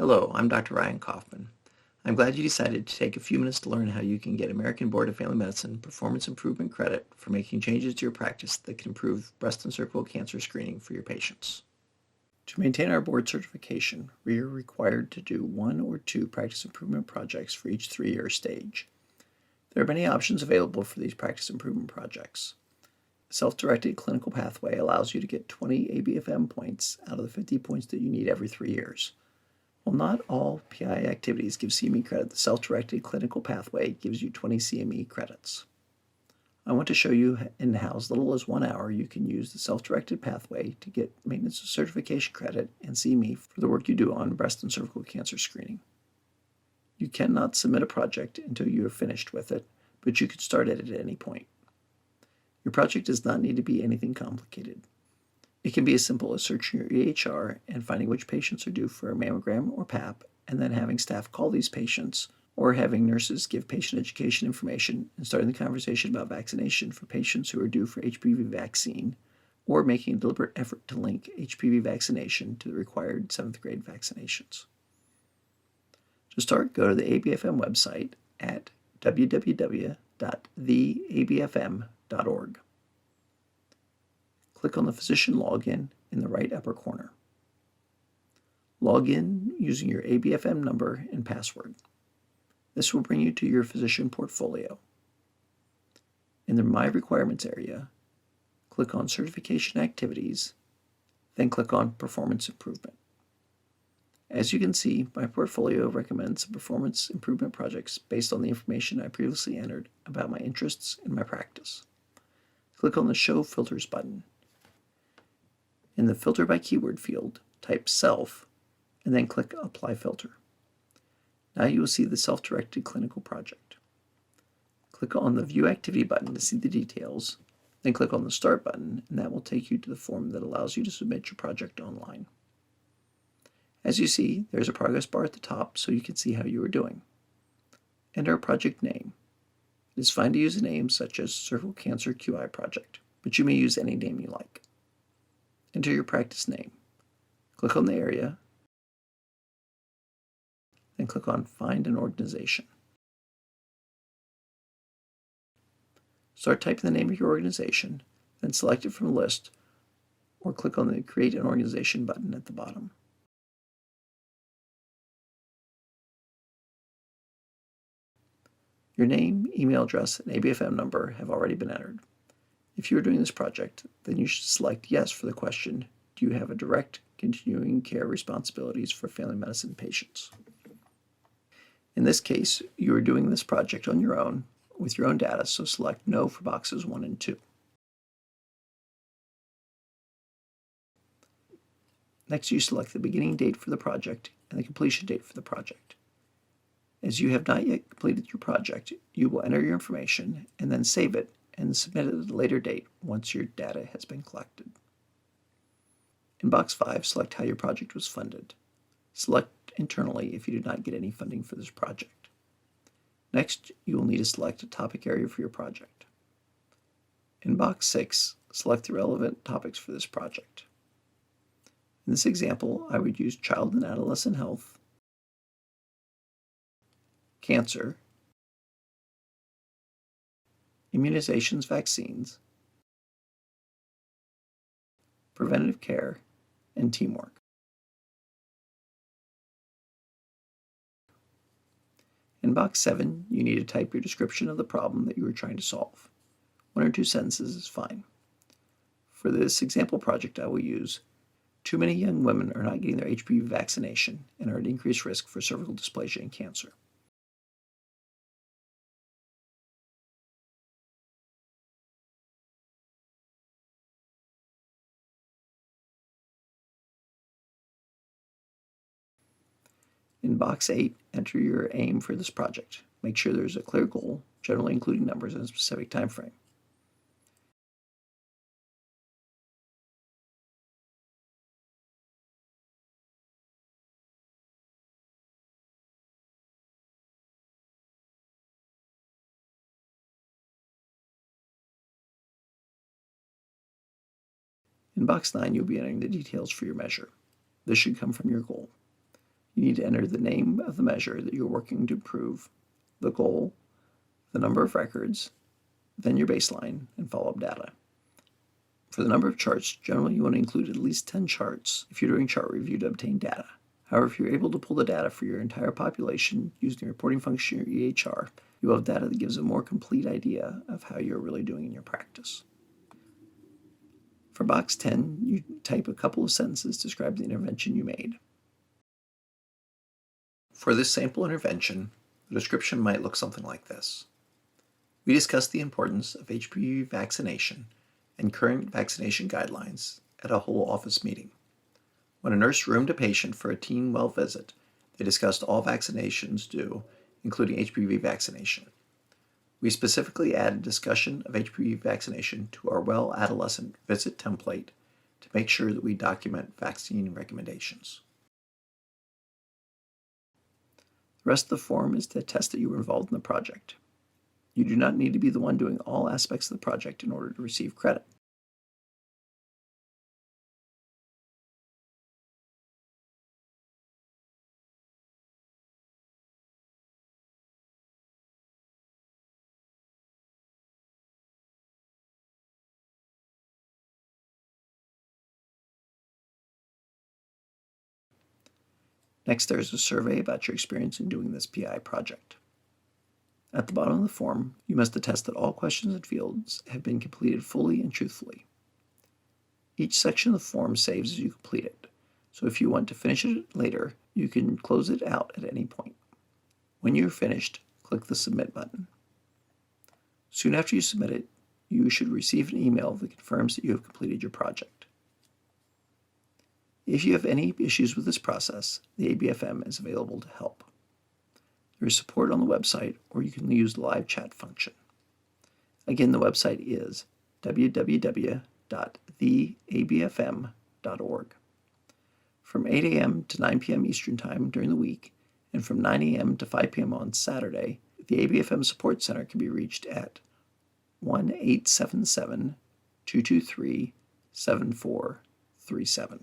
Hello, I'm Dr. Ryan Kaufman. I'm glad you decided to take a few minutes to learn how you can get American Board of Family Medicine performance improvement credit for making changes to your practice that can improve breast and cervical cancer screening for your patients. To maintain our board certification, we are required to do 1 or 2 practice improvement projects for each 3-year stage. There are many options available for these practice improvement projects. A self-directed clinical pathway allows you to get 20 ABFM points out of the 50 points that you need every 3 years. While not all PI activities give CME credit, the self-directed clinical pathway gives you 20 CME credits. I want to show you in how as little as 1 hour you can use the self-directed pathway to get maintenance of certification credit and CME for the work you do on breast and cervical cancer screening. You cannot submit a project until you are finished with it, but you can start it at any point. Your project does not need to be anything complicated. It can be as simple as searching your EHR and finding which patients are due for a mammogram or PAP, and then having staff call these patients, or having nurses give patient education information and starting the conversation about vaccination for patients who are due for HPV vaccine, or making a deliberate effort to link HPV vaccination to the required 7th grade vaccinations. To start, go to the ABFM website at www.theabfm.org. Click on the Physician Login in the right upper corner. Log in using your ABFM number and password. This will bring you to your physician portfolio. In the My Requirements area, click on Certification Activities, then click on Performance Improvement. As you can see, my portfolio recommends performance improvement projects based on the information I previously entered about my interests and my practice. Click on the Show Filters button. In the Filter by Keyword field, type Self, and then click Apply Filter. Now you will see the self-directed clinical project. Click on the View Activity button to see the details, then click on the Start button, and that will take you to the form that allows you to submit your project online. As you see, there's a progress bar at the top so you can see how you are doing. Enter a project name. It is fine to use a name such as Cervical Cancer QI Project, but you may use any name you like. Enter your practice name. Click on the area, then click on Find an Organization. Start typing the name of your organization, then select it from the list, or click on the Create an Organization button at the bottom. Your name, email address, and ABFM number have already been entered. If you are doing this project, then you should select Yes for the question, do you have a direct continuing care responsibilities for family medicine patients? In this case, you are doing this project on your own with your own data, so select No for boxes 1 and 2. Next, you select the beginning date for the project and the completion date for the project. As you have not yet completed your project, you will enter your information and then save it and submit it at a later date once your data has been collected. In box 5, select how your project was funded. Select internally if you did not get any funding for this project. Next, you will need to select a topic area for your project. In box 6, select the relevant topics for this project. In this example, I would use child and adolescent health, cancer, immunizations, vaccines, preventative care, and teamwork. In box 7, you need to type your description of the problem that you are trying to solve. 1 or 2 sentences is fine. For this example project, I will use, too many young women are not getting their HPV vaccination and are at increased risk for cervical dysplasia and cancer. In box 8, enter your aim for this project. Make sure there's a clear goal, generally including numbers and a specific time frame. In box 9, you'll be entering the details for your measure. This should come from your goal. You need to enter the name of the measure that you're working to improve, the goal, the number of records, then your baseline, and follow-up data. For the number of charts, generally you want to include at least 10 charts if you're doing chart review to obtain data. However, if you're able to pull the data for your entire population using the reporting function or EHR, you will have data that gives a more complete idea of how you're really doing in your practice. For box 10, you type a couple of sentences describing the intervention you made. For this sample intervention, the description might look something like this. We discussed the importance of HPV vaccination and current vaccination guidelines at a whole office meeting. When a nurse roomed a patient for a teen well visit, they discussed all vaccinations due, including HPV vaccination. We specifically added discussion of HPV vaccination to our well adolescent visit template to make sure that we document vaccine recommendations. The rest of the form is to attest that you were involved in the project. You do not need to be the one doing all aspects of the project in order to receive credit. Next, there is a survey about your experience in doing this PI project. At the bottom of the form, you must attest that all questions and fields have been completed fully and truthfully. Each section of the form saves as you complete it, so if you want to finish it later, you can close it out at any point. When you're finished, click the Submit button. Soon after you submit it, you should receive an email that confirms that you have completed your project. If you have any issues with this process, the ABFM is available to help. There is support on the website, or you can use the live chat function. Again, the website is www.theabfm.org. From 8 a.m. to 9 p.m. Eastern Time during the week, and from 9 a.m. to 5 p.m. on Saturday, the ABFM Support Center can be reached at 1-877-223-7437.